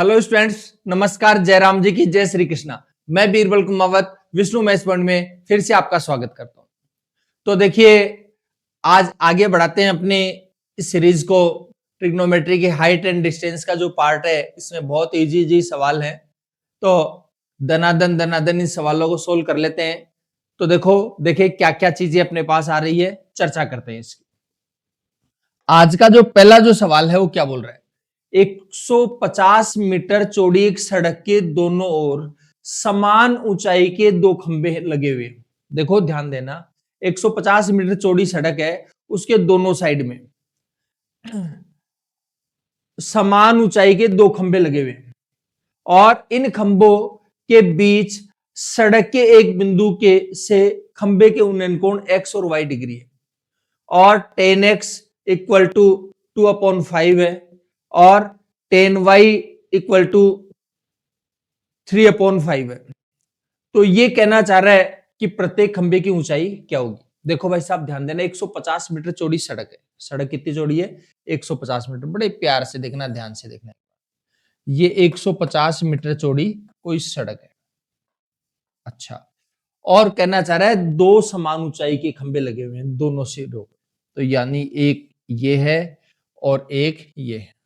Hello students, नमस्कार। जयराम जी की जय श्री कृष्णा। मैं बीरबल कुमावत विष्णु मैथ्स पॉइंट में फिर से आपका स्वागत करता हूं। तो देखिए, आज आगे बढ़ाते हैं अपने इस सीरीज को। ट्रिग्नोमेट्री की हाइट एंड डिस्टेंस का जो पार्ट है, इसमें बहुत इजी सवाल है। तो दनादन इन सवालों को सोल्व कर लेते हैं। तो देखिए क्या क्या चीजें अपने पास आ रही है, चर्चा करते हैं इसकी। आज का जो पहला जो सवाल है वो क्या बोल रहा है? 150 मीटर चौड़ी एक सड़क के दोनों ओर समान ऊंचाई के दो खंभे लगे हुए। देखो ध्यान देना, 150 मीटर चौड़ी सड़क है, उसके दोनों साइड में समान ऊंचाई के दो खंभे लगे हुए और इन खंभों के बीच सड़क के एक बिंदु के से खंभे के उन्नयन कोण x और y डिग्री है और 10x इक्वल टू 2/5 है और 10y इक्वल टू 3/5 है। तो ये कहना चाह रहा है कि प्रत्येक खंभे की ऊंचाई क्या होगी। देखो भाई साहब ध्यान देना, 150 मीटर चौड़ी सड़क है। सड़क कितनी चौड़ी है? 150 मीटर। बड़े प्यार से देखना, ध्यान से देखना। ये 150 मीटर चौड़ी कोई सड़क है। अच्छा, और कहना चाह रहा है दो समान ऊंचाई के खंभे लगे हुए हैं दोनों सिरों। तो यानी एक ये है और एक ये है।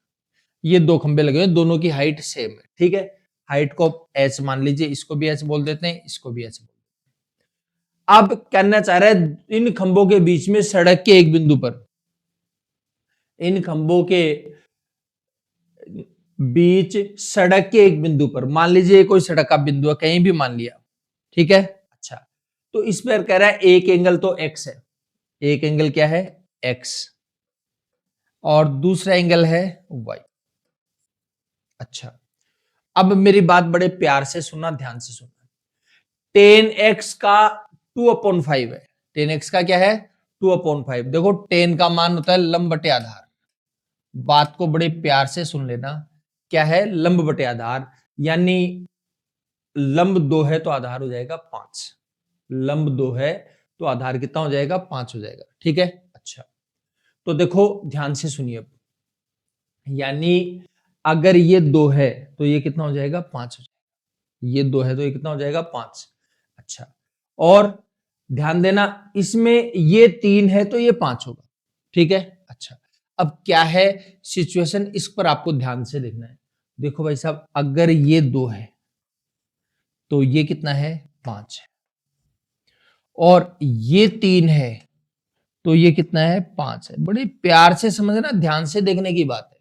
ये दो खंभे लगे हुए हैं, दोनों की हाइट सेम है। ठीक है, हाइट को h मान लीजिए, इसको भी h बोल देते हैं, इसको भी h बोल देते हैं। अब कहना चाह रहा है इन खंभों के बीच में सड़क के एक बिंदु पर, इन खंभों के बीच सड़क के एक बिंदु पर, मान लीजिए कोई सड़क का बिंदु है, कहीं भी मान लिया। ठीक है, अच्छा, तो इस पर कह रहा है एक एंगल तो x है। एक एंगल क्या है? x और दूसरा एंगल है y। अच्छा, अब मेरी बात बड़े प्यार से सुनना, ध्यान से सुनना। 10x का 2/5 है। 10x का क्या है? 2/5। देखो 10 का मान होता है लंब बटे आधार। बात को बड़े प्यार से सुन लेना, क्या है? लंब बटे आधार। यानी लंब 2 है तो आधार हो जाएगा 5। लंब 2 है तो आधार कितना हो जाएगा? 5 हो जाएगा। ठीक है, अच्छा, तो देखो ध्यान से सुनिए। यानी अगर ये 2 है तो ये कितना हो जाएगा? 5 हो जाएगा। ये 2 है तो ये कितना हो जाएगा? 5। अच्छा, और ध्यान देना, इसमें ये 3 है तो ये 5 होगा। ठीक है, अच्छा, अब क्या है सिचुएशन, इस पर आपको ध्यान से देखना है। देखो भाई साहब, अगर ये 2 है तो ये कितना है? 5 है और ये 3 है तो ये कितना है? 5 है। बड़े प्यार से समझना, ध्यान से देखने की बात है,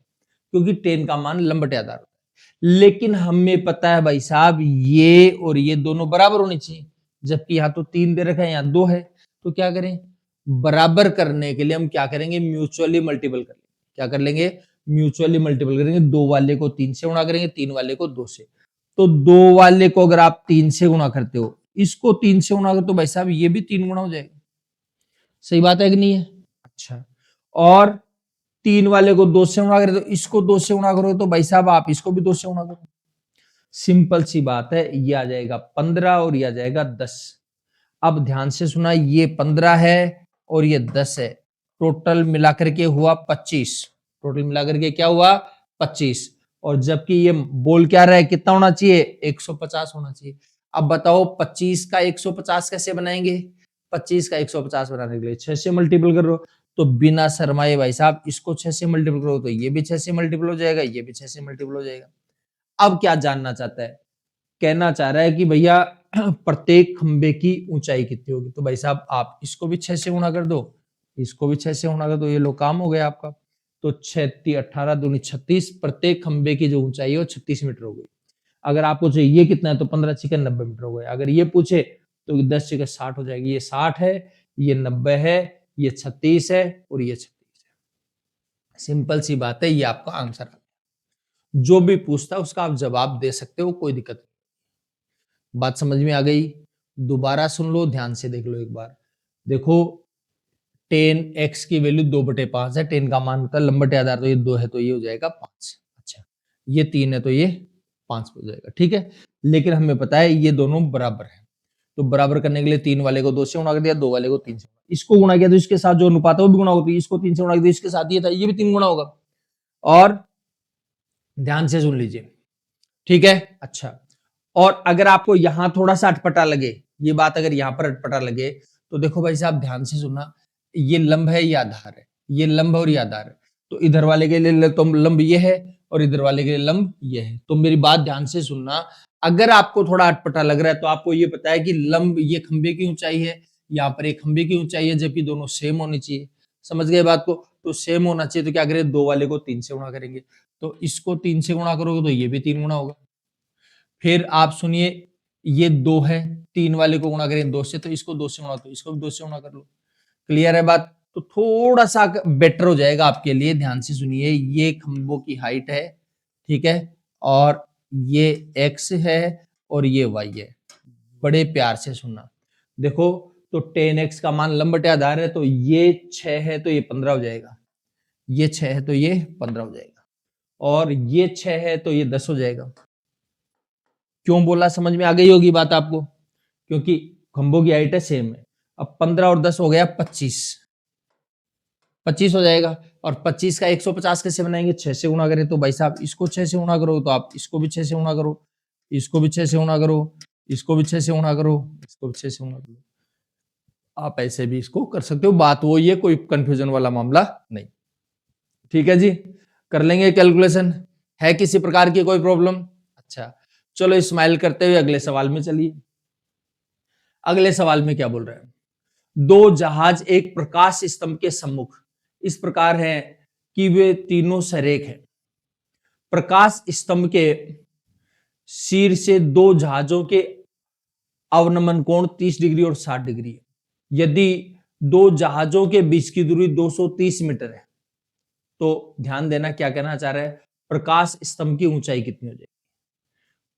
क्योंकि 10 का मान लंब बटे आधार होता है। लेकिन हमें पता है भाई साहब, ये और ये दोनों बराबर होने चाहिए, जबकि यहां तो 3 दे रखा है, यहां 2 है। तो क्या करें? बराबर करने के लिए हम क्या करेंगे? म्यूचुअली मल्टीपल कर लेंगे। क्या कर लेंगे? म्यूचुअली मल्टीपल करेंगे। 2 वाले को 3 से गुणा करेंगे, 3 वाले को 2 से। तो 2 वाले को अगर आप 3 से गुणा करते हो, इसको 3 से गुणा करते हो, भाई साहब ये भी 3 गुणा हो जाएगा। सही बात है कि नहीं है? अच्छा, और 3 वाले को 2 से गुणा करें तो इसको 2 से गुणा करो, तो भाई साहब आप इसको भी 2 से गुणा करो। सिंपल सी बात है, ये आ जाएगा 15 और ये आ जाएगा 10। अब ध्यान से सुना, ये 15 है और ये 10 है, टोटल मिलाकर के हुआ 25। टोटल मिलाकर के क्या हुआ? 25। और जबकि ये बोल क्या रहा है, कितना होना चाहिए? 150 होना चाहिए। अब बताओ 25 का 150 कैसे बनाएंगे? 25 का 150 बनाने के लिए 6 से मल्टीपल कर लो। तो बिना शर्माए भाई साहब, इसको 6 से मल्टीपल करो तो ये भी 6 से मल्टीपल हो जाएगा, ये भी 6 से मल्टीपल हो जाएगा। अब क्या जानना चाहता है? कहना चाह रहा है कि भैया प्रत्येक खंबे की ऊंचाई कितनी होगी। तो भाई साहब आप इसको भी 6 से गुणा कर दो, इसको भी 6 से गुणा कर दो, ये लो काम हो गया आपका। तो 6 × 18 दूनी 36, प्रत्येक खंबे की जो ऊंचाई है वो 36 मीटर हो गई। अगर आपको चाहिए ये कितना है तो 15 × 90 मीटर हो गए। अगर ये पूछे तो 10 × 60 हो जाएगी। ये 60 है, ये 90 है, ये 36 है और ये 36 है। सिंपल सी बात है, ये आपका आंसर है। जो भी पूछता है उसका आप जवाब दे सकते हो, कोई दिक्कत नहीं। बात समझ में आ गई? दोबारा सुन लो, ध्यान से देख लो एक बार। देखो 10x की वैल्यू 2/5 है। 10 का मान होता है लंब बटे आधार, तो ये 2 है तो ये हो जाएगा 5। अच्छा, ये 3 है तो ये 5 हो जाएगा। ठीक है, लेकिन हमें पता है ये दोनों बराबर है, तो बराबर करने के लिए 3 वाले को 2 से गुणा कर दिया, 2 वाले को 3 से। इसको गुणा किया तो इसके साथ जो अनुपात है वो भी गुणा होती है। इसको 3 से गुणा किया इसके साथ ये था, ये भी 3 गुणा होगा। और ध्यान से सुन लीजिए, ठीक है। अच्छा, और अगर आपको यहां थोड़ा सा अटपटा लगे, ये बात अगर यहां पर अटपटा लगे, तो देखो भाई साहब ध्यान से सुनना, ये लंब है, ये आधार है, ये लंब और ये आधार है, तो इधर वाले के लिए तो लंब ये है और इधर वाले के लिए लंब ये है। तो मेरी बात ध्यान से सुनना, अगर आपको थोड़ा अटपटा लग रहा है तो आपको ये पता है कि लंब ये खंबे की ऊंचाई है, यहाँ पर एक खंबे की ऊंचाई है, जबकि दोनों सेम होनी चाहिए। समझ गए बात को? तो सेम होना चाहिए, तो क्या करें, दो वाले को 3 से गुणा करेंगे, तो इसको 3 से गुणा करोगे तो ये भी 3 गुणा होगा। फिर आप सुनिए, ये 2 है, 3 वाले को गुणा करें 2 से, तो इसको 2 से गुणा, तो इसको भी 2 से गुणा कर लो। क्लियर है बात? तो थोड़ा सा बेटर हो जाएगा आपके लिए। ध्यान से सुनिए, ये खंभों की हाइट है, ठीक है, और ये x है और ये y है। बड़े प्यार से सुनना, देखो, तो 10x का मान लंब बटे आधार है, तो ये 6 है तो ये 15 हो जाएगा, ये 6 है तो ये 15 हो जाएगा, और ये 6 है तो ये 10 हो जाएगा। क्यों बोला, समझ में आ गई होगी बात आपको? क्योंकि खंभों की हाइट है सेम है। अब 15 और 10 हो गया 25, 25 हो जाएगा। और 25 का 150 कैसे बनाएंगे, 6 से गुणा करें, तो भाई साहब इसको 6 से गुणा करो, तो आप इसको भी 6 से गुणा करो, इसको भी 6 से गुणा करो, इसको भी 6 से गुणा करो, इसको भी 6 से गुणा करो। आप ऐसे भी इसको कर सकते हो, बात वो ये, कोई कंफ्यूजन वाला मामला नहीं। ठीक है जी, कर लेंगे कैलकुलेशन, है किसी प्रकार की कोई प्रॉब्लम? अच्छा, चलो स्माइल करते हुए अगले सवाल में चलिए। अगले सवाल में क्या बोल रहे हैं, दो जहाज एक प्रकाश स्तंभ के सम्मुख इस प्रकार हैं कि वे तीनों सरेख हैं। प्रकाश स्तंभ के सिर से दो जहाजों के अवनमन कोण 30 डिग्री और 60 डिग्री है। यदि दो जहाजों के बीच की दूरी 230 मीटर है, तो ध्यान देना क्या कहना चाह रहा है, प्रकाश स्तंभ की ऊंचाई कितनी हो जाएगी,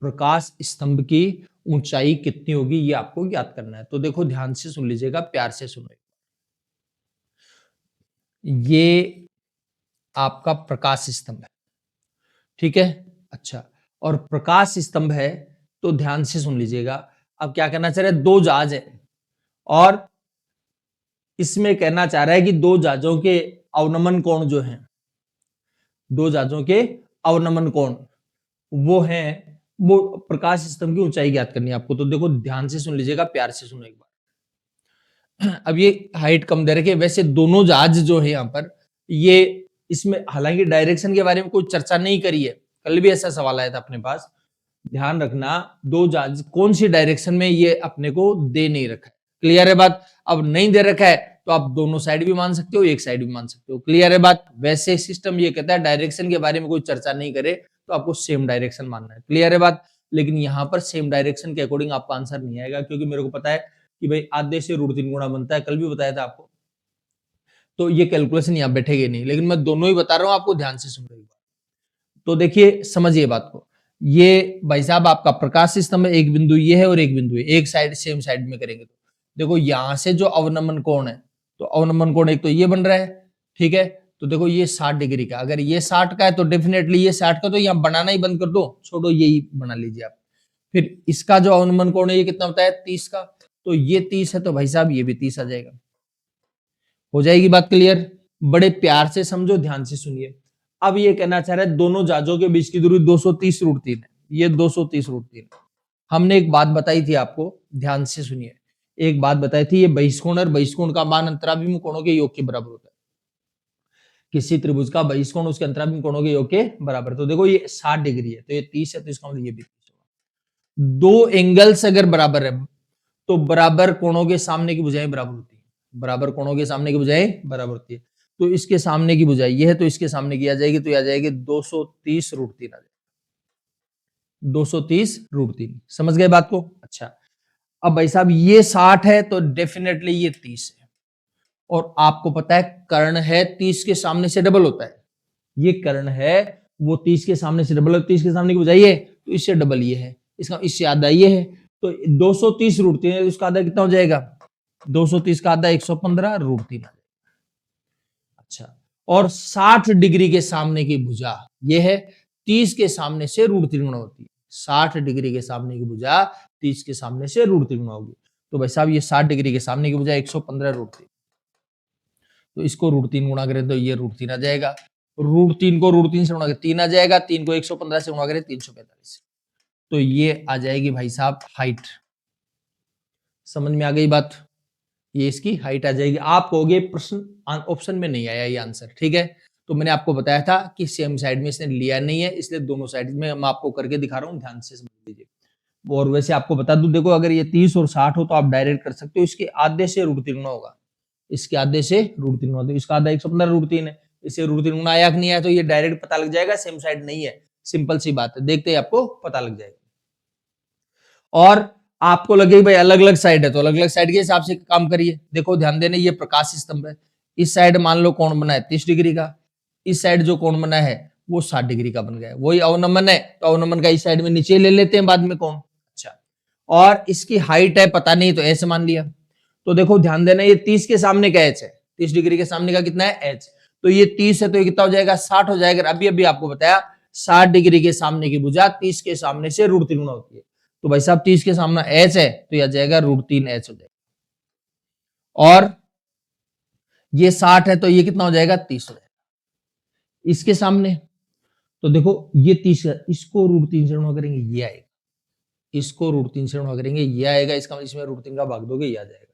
प्रकाश स्तंभ की ऊंचाई कितनी होगी, ये आपको याद करना है। तो देखो ध्यान से सुन लीजिएगा, प्यार से सुनो। ये आपका प्रकाश स्तंभ है, ठीक है। अच्छा, और प्रकाश स्तंभ है तो ध्यान से सुन लीजिएगा। अब क्या कहना चाह रहे हैं, दो जहाज है और इसमें कहना चाह रहा है कि दो जहाजों के अवनमन कोण जो हैं, दो जहाजों के अवनमन कोण वो हैं, वो प्रकाश स्तंभ की ऊंचाई ज्ञात करनी है आपको। तो देखो ध्यान से सुन लीजिएगा, प्यार से सुनो एक बार। अब ये हाइट कम दे रखी है, वैसे दोनों जहाज जो है यहाँ पर, ये इसमें हालांकि डायरेक्शन के बारे में कोई चर्चा नहीं करी है, कल भी ऐसा सवाल आया था अपने पास। ध्यान रखना, दो जहाज कौन सी डायरेक्शन में ये अपने को दे नहीं रखा है। क्लियर है बात? अब नहीं दे रखा है तो आप दोनों साइड भी मान सकते हो, एक साइड भी मान सकते हो। क्लियर है बात? वैसे सिस्टम ये कहता है डायरेक्शन के बारे में कोई चर्चा नहीं करे तो आपको सेम डायरेक्शन मानना है। क्लियर है बात? लेकिन यहाँ पर सेम डायरेक्शन के अकॉर्डिंग आपका आंसर नहीं आएगा, क्योंकि मेरे को पता है कि भाई आधे से √3 गुना बनता है, कल भी बताया था आपको। तो ये कैलकुलेशन यहाँ बैठेगी नहीं, लेकिन मैं दोनों ही बता रहा हूँ आपको, ध्यान से सुन रही बात। तो देखिए समझिए बात को, ये भाई साहब आपका प्रकाश स्तंभ, एक बिंदु ये है और एक बिंदु है, एक साइड सेम साइड में करेंगे तो देखो यहां से जो अवनमन कोण है, तो अवनमन कोण एक तो ये बन रहा है, ठीक है। तो देखो ये 60 डिग्री का, अगर ये 60 का है तो डेफिनेटली ये 60 का, तो यहाँ बनाना ही बंद कर दो, छोड़ो यही बना लीजिए आप। फिर इसका जो अवनमन कोण है ये कितना होता है, 30 का, तो ये 30 है तो भाई साहब ये भी 30 आ जाएगा। हो जाएगी बात क्लियर? बड़े प्यार से समझो, ध्यान से सुनिए। अब ये कहना चाह रहा है दोनों जहाजों के बीच की दूरी 230 √3 है, ये 230 √3। हमने एक बात बताई थी आपको, ध्यान से सुनिए, एक बात बताई थी, ये बहिष्कोण और बहिष्कोण का मान अंतराभिमुख कोणों के योग के बराबर होता है। किसी त्रिभुज का बहिष्कोण उसके अंतराभिमुख कोणों के योग के बराबर। तो देखो ये 60 डिग्री है तो ये 30 है, तो इसका मतलब ये भी 30 होगा। दो एंगल्स अगर बराबर है तो बराबर कोणों के सामने की भुजाएं बराबर होती है, बराबर कोणों के सामने की भुजाएं बराबर होती है। तो इसके सामने की भुजाई ये है तो इसके सामने की आ जाएगी, तो आ जाएगी 230 √3 आ जाएगी, 230 √3। समझ गए बात को? अच्छा, अब भाई साहब ये 60 है तो डेफिनेटली ये 30 है, और आपको पता है कर्ण है 30 के सामने से डबल होता है, ये कर्ण है वो 30 के सामने से डबल, 30 के सामने की भुजाई है तो इससे डबल ये है, इसका इससे आधा ये है, तो 230 √3 है, इसका आधा कितना हो जाएगा, 230 का आधा 115 √3। अच्छा, और 60 डिग्री के सामने की भुजा ये है, 30 के सामने से √3 गुना होती है, 60 डिग्री के सामने की भुजा 30 के सामने से √3 गुना होगी। तो भाई साहब ये 60 डिग्री के सामने की भुजा 115 √3, तो इसको √3 गुणा करें तो ये √3 आ जाएगा, √3 को √3 से गुणा करें 3 आ जाएगा, 3 को 115 से गुणा करें 345। तो ये आ जाएगी भाई साहब हाइट। समझ में आ गई बात? ये इसकी हाइट आ जाएगी। आप कहोगे प्रश्न ऑप्शन में नहीं आया ये आंसर, ठीक है, तो मैंने आपको बताया था कि सेम साइड में इसने लिया नहीं है, इसलिए दोनों साइड में मैं आपको करके दिखा रहा हूँ, ध्यान से समझ लीजिए। और वैसे आपको बता दूं, देखो अगर ये 30 और 60 हो तो आप डायरेक्ट कर सकते हो, इसके आधे से √3 गुना होगा, इसके आधे से √3 गुना, तो इसका आधा 115 √3 है, इसे √3 गुना आया कि नहीं आया, तो ये डायरेक्ट पता लग जाएगा सेम साइड नहीं है, सिंपल सी बात है, देखते ही आपको पता लग जाएगा। और आपको लगे भाई अलग अलग साइड है, तो अलग अलग साइड के हिसाब से काम करिए। देखो ध्यान देने, ये प्रकाश स्तंभ है, इस साइड मान लो कोण बना है 30 डिग्री का, इस साइड जो कोण बना है वो 60 डिग्री का बन गया, वही अवनमन है, तो अवनमन का इस साइड में नीचे ले लेते हैं बाद में कोण। अच्छा, और इसकी हाइट है पता नहीं, तो ऐसे मान लिया। तो देखो ध्यान देना, ये 30 के सामने का एच है, 30 डिग्री के सामने का कितना है एच, तो ये 30 है तो ये कितना हो जाएगा 60 हो जाएगा। अभी अभी आपको बताया 60 डिग्री के सामने की भुजा 30 के सामने से √3 गुना होती है, तो भाई साहब 30 के सामने एच है तो यह आ जाएगा √3h हो जाएगा। और ये 60 है तो ये कितना हो जाएगा 30 हो जाएगा इसके सामने। तो देखो ये 30 है, इसको √3 से गुणा करेंगे ये आएगा, इसको √3 से गुणा करेंगे ये आएगा, इसका मतलब इसमें √3 का भाग दोगे ये आ जाएगा,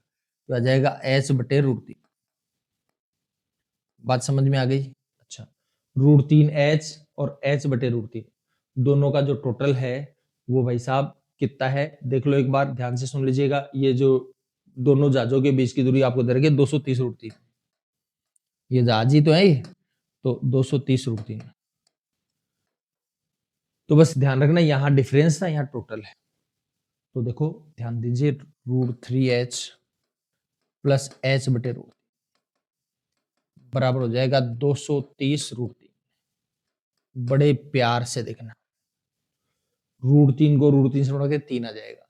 तो आ जाएगा h/√3। बात समझ में आ गई? अच्छा, √3h और h/√3 दोनों का जो टोटल है वो भाई साहब कितना है, देख लो एक बार ध्यान से सुन लीजिएगा। ये जो दोनों जहाजों के बीच की दूरी आपको दे रखी है 230 √3, ये जहाज ही तो है ये, तो 230 √3। तो बस ध्यान रखना यहाँ डिफरेंस था, यहाँ टोटल है, तो देखो ध्यान दीजिए √3h प्लस h/√3 बराबर हो जाएगा 230 √3। बड़े प्यार से देखना, √3 को √3 से गुणा करके 3 आ जाएगा,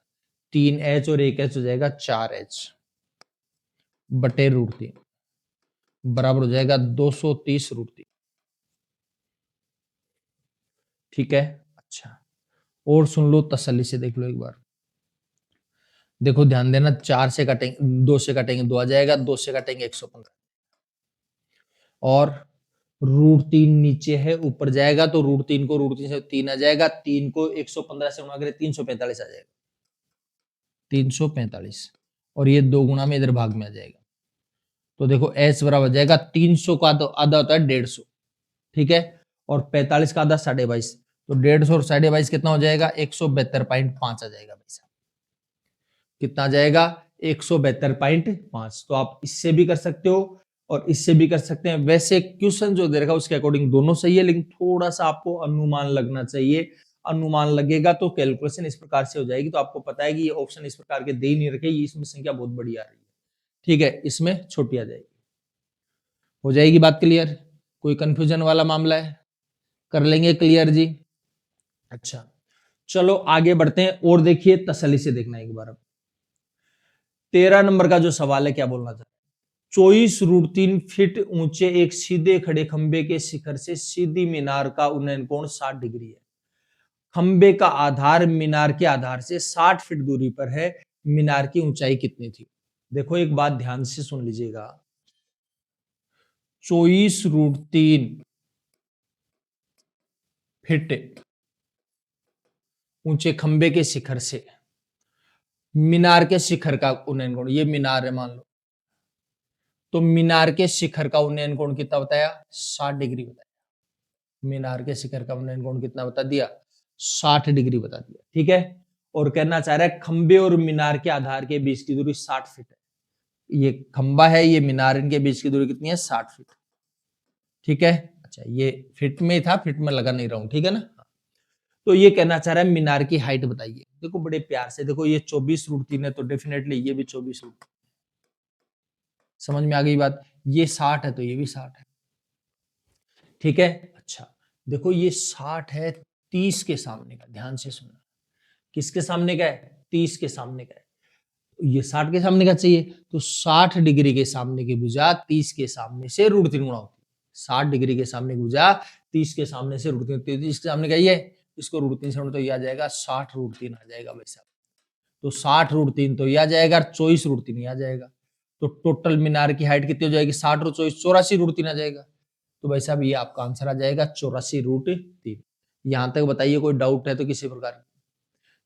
3h और 1h हो जाएगा 4h/√3 बराबर हो जाएगा 230 √3। ठीक है, अच्छा, और सुन लो तसल्ली से देख लो एक बार। देखो ध्यान देना, 4 से काटेंगे 2 से काटेंगे 2 आ जाएगा, 2 से काटेंगे 115, और √3 नीचे है ऊपर जाएगा तो √3 को √3 से 3 आ जाएगा, 3 को 115 से गुणा करें 345 आ जाएगा, 345, और ये 2 गुणा में इधर भाग में आ जाएगा। तो देखो h बराबर हो जाएगा 300 का आधा होता है 150, ठीक है, और 45 का आधा 22.5, तो 150 और 22.5 कितना हो जाएगा 172.5 आ जाएगा भाई साहब। कितना आ जाएगा 172.5। तो आप इससे भी कर सकते हो और इससे भी कर सकते हैं। वैसे क्वेश्चन जो दे रखा है उसके अकॉर्डिंग दोनों सही है, लेकिन थोड़ा सा आपको अनुमान लगना चाहिए, अनुमान लगेगा तो कैलकुलेशन इस प्रकार से हो जाएगी। तो आपको पता है कि ये ऑप्शन इस प्रकार के दे ही नहीं रखे, ये इसमें संख्या बहुत बड़ी आ रही है, ठीक है, इसमें छोटी आ जाएगी। हो जाएगी बात क्लियर? कोई कंफ्यूजन वाला मामला है? कर लेंगे क्लियर जी। अच्छा, चलो आगे बढ़ते हैं, और देखिए तसल्ली से देखना एक बार। अब 13 नंबर का जो सवाल है क्या बोलना चाहते हैं, 24 √3 फीट ऊंचे एक सीधे खड़े खंबे के शिखर से सीधी मीनार का उन्नयन कोण 60 डिग्री है। खंबे का आधार मीनार के आधार से 60 फीट दूरी पर है, मीनार की ऊंचाई कितनी थी? देखो एक बात ध्यान से सुन लीजिएगा, 24 √3 फीट ऊंचे खंबे के शिखर से मीनार के शिखर का उन्नयन कोण, ये मीनार है मान लो, तो मीनार के शिखर का उन्नयन कोण कितना बताया 60 डिग्री बताया, मीनार के शिखर का उन्नयन कोण कितना बता दिया 60 डिग्री बता दिया, ठीक है। और कहना चाह रहा है खंबे और मीनार के आधार के बीच की दूरी 60 फीट है, ये खंबा है ये मीनार, इनके बीच की दूरी कितनी है 60 फीट, ठीक है। अच्छा, ये फीट में था, फीट में लगा नहीं रहा हूं, ठीक है ना। तो ये कहना चाह रहा है मीनार की हाइट बताइए। देखो बड़े प्यार से देखो, ये 24 √3 है तो डेफिनेटली ये भी 24 √3, समझ में आ गई बात। ये 60 है तो ये भी 60 है, ठीक है। अच्छा देखो ये 60 है 30 के सामने का, ध्यान से सुनना, किसके सामने का है 30 के सामने का है, ये 60 के सामने का चाहिए, तो 60 डिग्री के सामने की भुजा 30 के सामने से √3 गुणा होती है। 60 डिग्री के सामने की भुजा 30 के सामने से √3, 30 के सामने का ये, इसको √3 से गुणा तो ये आ जाएगा 60 √3 आ जाएगा भाई साहब। तो 60 √3 तो ये आ जाएगा, 24 √3 ये आ जाएगा, तो टोटल मीनार की हाइट कितनी हो जाएगी 60 और 24 84 √3 आ जाएगा। तो भाई साहब ये आपका आंसर आ जाएगा 84 √3। यहां तक बताइए कोई डाउट है तो किसी प्रकार?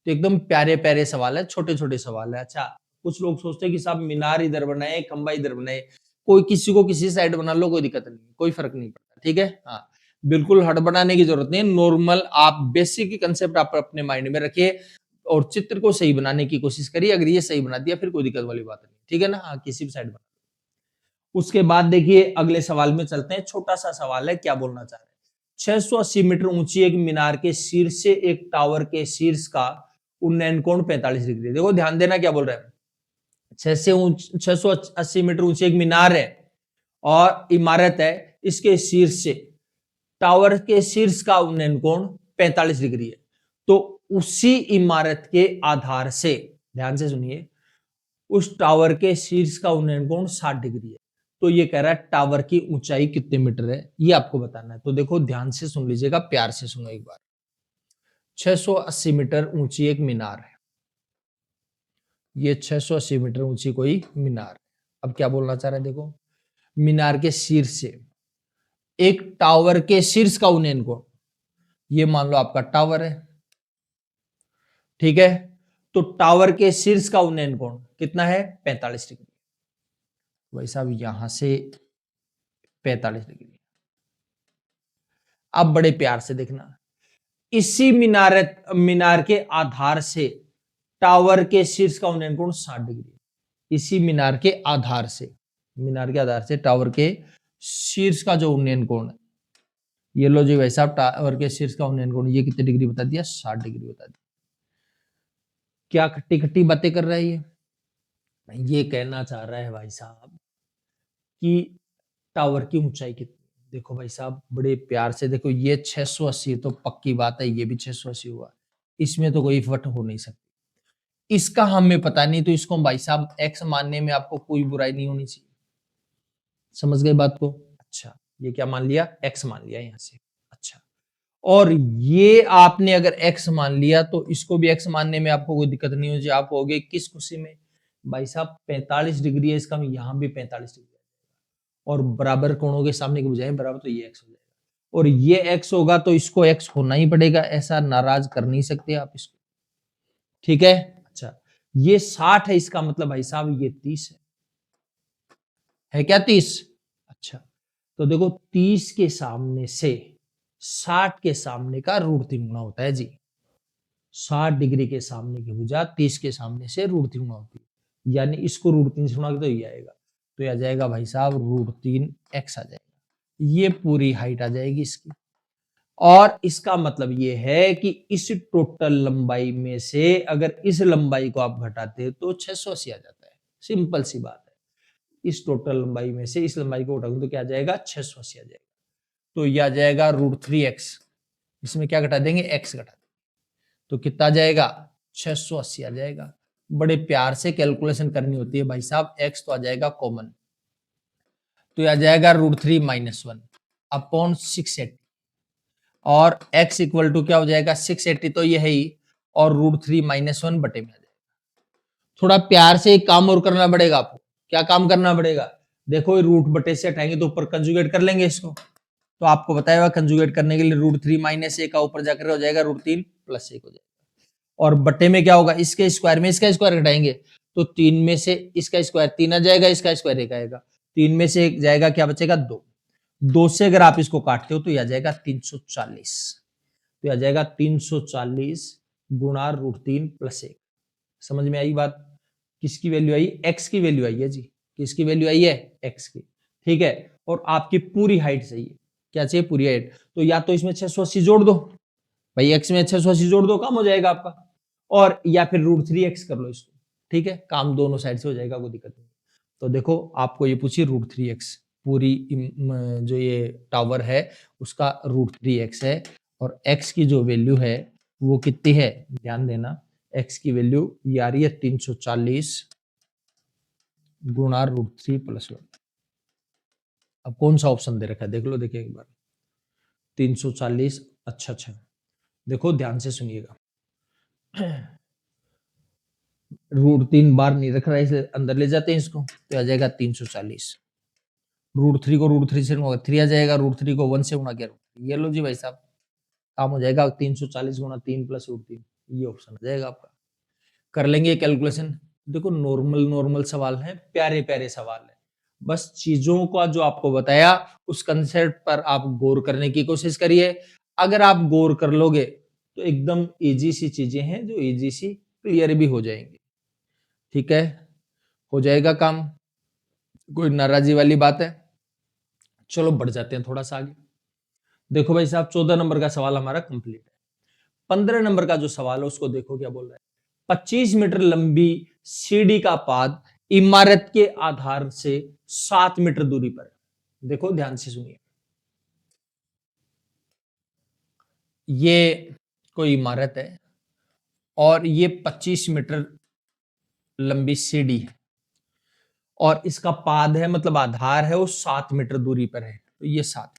तो एकदम प्यारे प्यारे सवाल है, छोटे छोटे सवाल है। अच्छा, कुछ लोग सोचते हैं कि साहब मीनार इधर बनाए, खंबा इधर बनाए, कोई किसी को किसी साइड बना लो, कोई दिक्कत नहीं, कोई फर्क नहीं पड़ता, ठीक है। हाँ, बिल्कुल हड़बड़ाने की जरूरत नहीं है, नॉर्मल आप बेसिक कंसेप्ट आप अपने माइंड में रखिए और चित्र को सही बनाने की कोशिश करिए। अगर ये सही बना दिया फिर कोई दिक्कत वाली बात नहीं, ठीक है ना। हाँ, किसी भी साइड बना। उसके बाद देखिए अगले सवाल में चलते हैं, छोटा सा सवाल है, क्या बोलना चाह रहे हैं। 680 मीटर ऊंची एक मीनार के शीर्ष से एक टावर के शीर्ष का उन्नयन कोण 45 डिग्री। देखो ध्यान देना क्या बोल रहे हैं। 680 मीटर ऊंची एक मीनार है और इमारत है, इसके शीर्ष से टावर के शीर्ष का उन्नयन कोण 45 डिग्री है। तो उसी इमारत के आधार से, ध्यान से सुनिए, उस टावर के शीर्ष का उन्नयन कोण 60 डिग्री है। तो ये कह रहा है टावर की ऊंचाई कितने मीटर है, ये आपको बताना है। तो देखो ध्यान से सुन लीजिएगा, प्यार से सुनो एक बार। 680 मीटर ऊंची एक मीनार है, ये 680 मीटर ऊंची कोई मीनार है। अब क्या बोलना चाह रहा है, देखो मीनार के शीर्ष से एक टावर के शीर्ष का उन्नयन कोण, ये मान लो आपका टावर है, ठीक है। तो टावर के शीर्ष का उन्नयन कोण कितना है, 45 डिग्री। भाई साहब यहां से 45 डिग्री। अब बड़े प्यार से देखना, इसी मीनार के आधार से टावर के शीर्ष का उन्नयन कोण 60 डिग्री। इसी मीनार के आधार से टावर के शीर्ष का जो उन्नयन कोण है, ये लो जी भाई साहब, टावर के शीर्ष का उन्नयन कोण ये कितने डिग्री बता दिया, 60 डिग्री बता दिया। क्या खट्टी खट्टी बातें कर रहा है ये कहना चाह रहा है भाई साहब कि टावर की ऊंचाई कितनी। देखो भाई साहब बड़े प्यार से देखो, ये 680 तो पक्की बात है, ये भी 680 हुआ, इसमें तो कोई फट हो नहीं सकती। इसका हमें पता नहीं, तो इसको भाई साहब एक्स मानने में आपको कोई बुराई नहीं होनी चाहिए। समझ गए बात को। अच्छा, ये क्या मान लिया, एक्स मान लिया यहां से। अच्छा, और ये आपने अगर एक्स मान लिया तो इसको भी एक्स मानने में आपको कोई दिक्कत नहीं हो जाए। आप होगे किस खुशी में, भाई साहब 45 डिग्री है इसका, यहां भी 45 डिग्री और बराबर कोणों के सामने के बजाय बराबर, तो ये एक्स हो जाएगा और ये एक्स होगा तो इसको एक्स होना ही पड़ेगा, ऐसा नाराज कर नहीं सकते आप इसको, ठीक है। अच्छा, ये 60 है, इसका मतलब भाई साहब ये 30 है क्या 30। अच्छा, तो देखो 30 के सामने से 60 के सामने का √3 गुना होता है जी। 60 डिग्री के सामने की भुजा 30 के सामने से √3 गुना होती है, यानी इसको √3 से गुणा तो ये आएगा, तो ये आ जाएगा भाई साहब √3 एक्स आ जाएगा। ये पूरी हाइट आ जाएगी इसकी। और इसका मतलब ये है कि इस टोटल लंबाई में से अगर इस लंबाई को आप घटाते हैं तो 680 आ जाता है। सिंपल सी बात है, इस टोटल लंबाई में से इस लंबाई को घटाऊंगा तो क्या आ जाएगा, 680 आ जाएगा। तो यह आ जाएगा √3x, इसमें क्या घटा देंगे, x घटा देंगे, तो कितना आ जाएगा, 680 आ जाएगा। बड़े प्यार से कैलकुलेशन करनी होती है भाई साहब, x तो आ जाएगा कॉमन, तो यह आ जाएगा √3 - 1 अपॉन 680 और x इक्वल टू क्या हो जाएगा, 680 तो ये है ही, और √3 - 1 बटे में आ जाएगा। थोड़ा प्यार से एक काम और करना पड़ेगा आपको। क्या काम करना पड़ेगा, देखो रूट बटे से हटाएंगे तो ऊपर कंजुगेट कर लेंगे इसको, तो आपको बताया हुआ कंजुगेट करने के लिए √3 - 1 का ऊपर जाकर हो जाएगा √3 + 1 हो जाएगा, और बटे में क्या होगा, इसके स्क्वायर में इसका स्क्वायर घटाएंगे तो 3 में से इसका स्क्वायर 3 आ जाएगा, इसका स्क्वायर 1 आएगा, 3 में से 1 जाएगा, क्या बचेगा 2, 2 से अगर आप इसको काटते हो तो यह आ जाएगा 340, तो यह आ जाएगा 340 गुणा √3 + 1। समझ में आई बात, किसकी वैल्यू आई, एक्स की वैल्यू आई है जी, किसकी वैल्यू आई है, एक्स की, ठीक है। और आपकी पूरी हाइट सही है, क्या चाहिए, पूरी हाइट, तो या तो इसमें 680 जोड़ दो भाई, एक्स में 680 जोड़ दो, काम हो जाएगा आपका, और या फिर √3x कर लो इसको, ठीक है, काम दोनों साइड से हो जाएगा, कोई दिक्कत नहीं। तो देखो आपको ये पूछिए √3x, पूरी जो ये टावर है उसका √3x है, और x की जो वैल्यू है वो कितनी है, ध्यान देना, x की वैल्यू ये आ रही है 340 गुणा √3 + 1। अब कौन सा ऑप्शन दे रखा है देख लो, देखिए एक बार, 340, अच्छा देखो ध्यान से सुनिएगा, √3 बार नहीं रख रहा है इसलिए अंदर ले जाते हैं इसको, तो आ जाएगा 340, √3 को √3 से गुणा 3 आ जाएगा, √3 को 1 से गुणा किया, ये लो जी भाई साहब, काम हो जाएगा 340 गुणा 3 + √3, ये ऑप्शन आ जाएगा आपका। कर लेंगे कैलकुलेशन। देखो नॉर्मल सवाल है, प्यारे प्यारे सवाल है, बस चीजों का जो आपको बताया उस कंसेप्ट पर आप गौर करने की कोशिश करिए। अगर आप गौर कर लोगे तो एकदम इजी सी चीजें हैं जो इजी सी क्लियर भी हो जाएंगी। ठीक है, हो जाएगा काम, कोई नाराजी वाली बात है? चलो बढ़ जाते हैं थोड़ा सा आगे। देखो भाई साहब 14 नंबर का सवाल हमारा कंप्लीट है। 15 नंबर का जो सवाल है उसको देखो क्या बोल रहा है। 25 मीटर लंबी सीढ़ी का पाद इमारत के आधार से 7 मीटर दूरी पर। देखो ध्यान से सुनिए, ये कोई इमारत है और ये 25 मीटर लंबी सीढ़ी है और इसका पाद है मतलब आधार है वो 7 मीटर दूरी पर है, तो ये 7।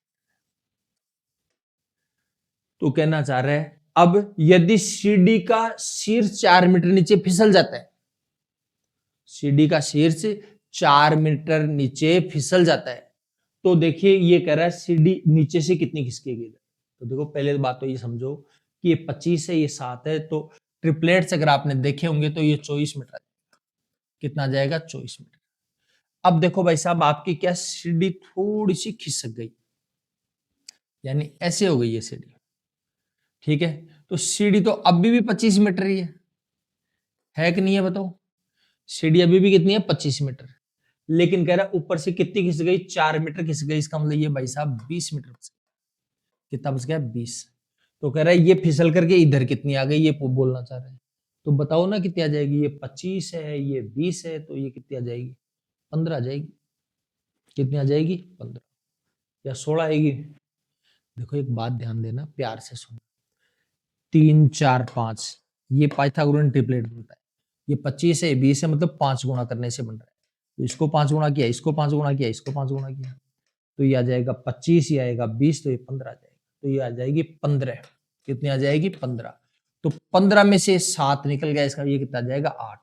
तो कहना चाह रहा है अब यदि सीढ़ी का शीर्ष 4 मीटर नीचे फिसल जाता है, सीढ़ी का शीर्ष 4 मीटर नीचे फिसल जाता है, तो देखिए ये कह रहा है सीढ़ी नीचे से कितनी खिसकेगी। तो देखो पहले बात तो ये समझो कि ये 25 है ये 7 है, तो ट्रिपलेट्स अगर आपने देखे होंगे तो ये 24 मीटर आ जाएगा। कितना आ जाएगा? 24 मीटर। अब देखो भाई साहब आपकी क्या सीढ़ी थोड़ी सी खिसक गई, यानी ऐसे हो गई है सीढ़ी। ठीक है, तो सीढ़ी तो अभी भी 25 मीटर ही है कि नहीं है बताओ? सीढ़ी अभी भी कितनी है? 25 मीटर। लेकिन कह रहा है ऊपर से कितनी खिस गई? 4 मीटर खिस गई। इसका मतलब ये भाई साहब 20 मीटर बच गया। कितना बच गया? 20। तो कह रहा है ये फिसल करके इधर कितनी आ गई, ये बोलना चाह रहा है। तो बताओ ना कितनी आ जाएगी? ये 25 है, ये 20 है, तो ये कितनी आ जाएगी? 15 आ जाएगी। कितनी आ जाएगी? 15 या 16 आएगी। देखो एक बात ध्यान देना, प्यार से सुनो। 3 4 5 ये पाइथागोरन ट्रिपलेट बनता है। ये 25 है, 20 है, मतलब 5 गुणा करने से बन रहा है। तो इसको 5 गुणा किया, इसको 5 गुणा किया, इसको 5 गुणा किया, तो ये आ जाएगा 25, ये आएगा 20, तो ये 15 आ जाएगा। तो ये आ जाएगी 15। कितनी आ जाएगी? 15। तो 15 में से 7 निकल गया, इसका ये कितना आ जाएगा? 8।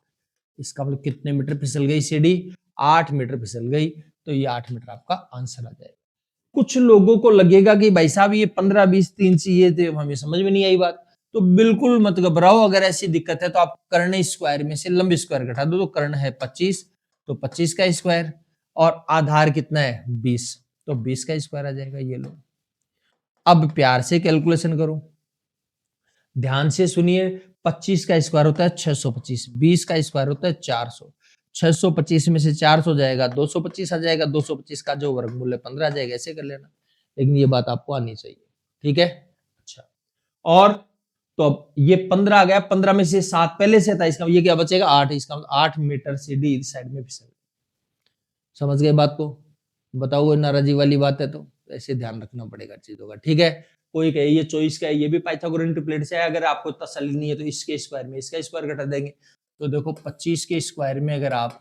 इसका मतलब कितने मीटर फिसल गई सीढ़ी? 8 मीटर फिसल गई। तो ये 8 मीटर आपका आंसर आ जाएगा। कुछ लोगों को लगेगा कि भाई साहब ये 15 20 3 से ये थे, हमें समझ में नहीं आई बात। तो बिल्कुल मत घबराओ, अगर ऐसी दिक्कत है तो आप कर्ण स्क्वायर में से लंब स्क्वायर घटा दो। तो कर्ण है 25, तो 25 का स्क्वायर, और आधार कितना है? 20, तो 20 का स्क्वायर आ जाएगा। ये लो, अब प्यार से कैलकुलेशन करो, ध्यान से सुनिए। 25 का स्क्वायर होता है 625, 20 का स्क्वायर होता है 400। 625 में से 400 जाएगा 225 आ जाएगा, 225 का जो वर्गमूल है 15 आ जाएगा। ऐसे कर लेना, लेकिन ये बात आपको आनी चाहिए। ठीक है, अच्छा। और तो अब ये 15 आ गया, 15 में से 7 पहले से था, इसका ये क्या बचेगा? 8। इसका 8 मीटर सीढ़ी इस साइड में फिसल। समझ गए बात को? बताओ नाराजी वाली बात है तो ऐसे ध्यान रखना पड़ेगा चीजों का। ठीक है, कोई कहे ये 24 का है, ये भी पाइथागोरन ट्रिपलेट से है। अगर आपको तसल्ली नहीं है तो इसके स्क्वायर में इसका स्क्वायर घटा देंगे। तो देखो 25 के स्क्वायर में अगर आप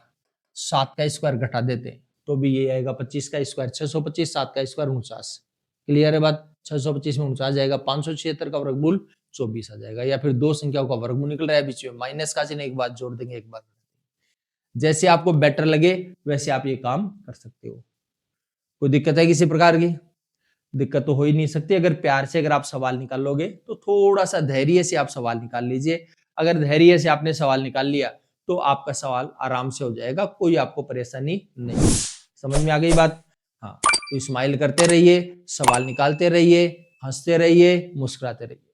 7 का स्क्वायर घटा देते तो भी ये आएगा 25 का स्क्वायर 625, 7 का स्क्वायर 49। क्लियर है बात? 625 में 49 जाएगा, 576 का वर्गमूल 24 आ जाएगा। या फिर दो संख्याओं का वर्गमूल निकल रहा है बीच में, माइनस का चिन्ह एक बार जोड़ देंगे, एक बार। जैसे आपको बेटर लगे वैसे आप ये काम कर सकते हो। कोई दिक्कत है किसी प्रकार की? दिक्कत तो हो ही नहीं सकती। अगर प्यार से अगर आप सवाल निकाल लोगे तो थोड़ा सा धैर्य से आप सवाल निकाल लीजिए। अगर धैर्य से आपने सवाल निकाल लिया तो आपका सवाल आराम से हो जाएगा, कोई आपको परेशानी नहीं। समझ में आ गई बात? हाँ, तो स्माइल करते रहिए, सवाल निकालते रहिए, हंसते रहिए, मुस्कुराते रहिए।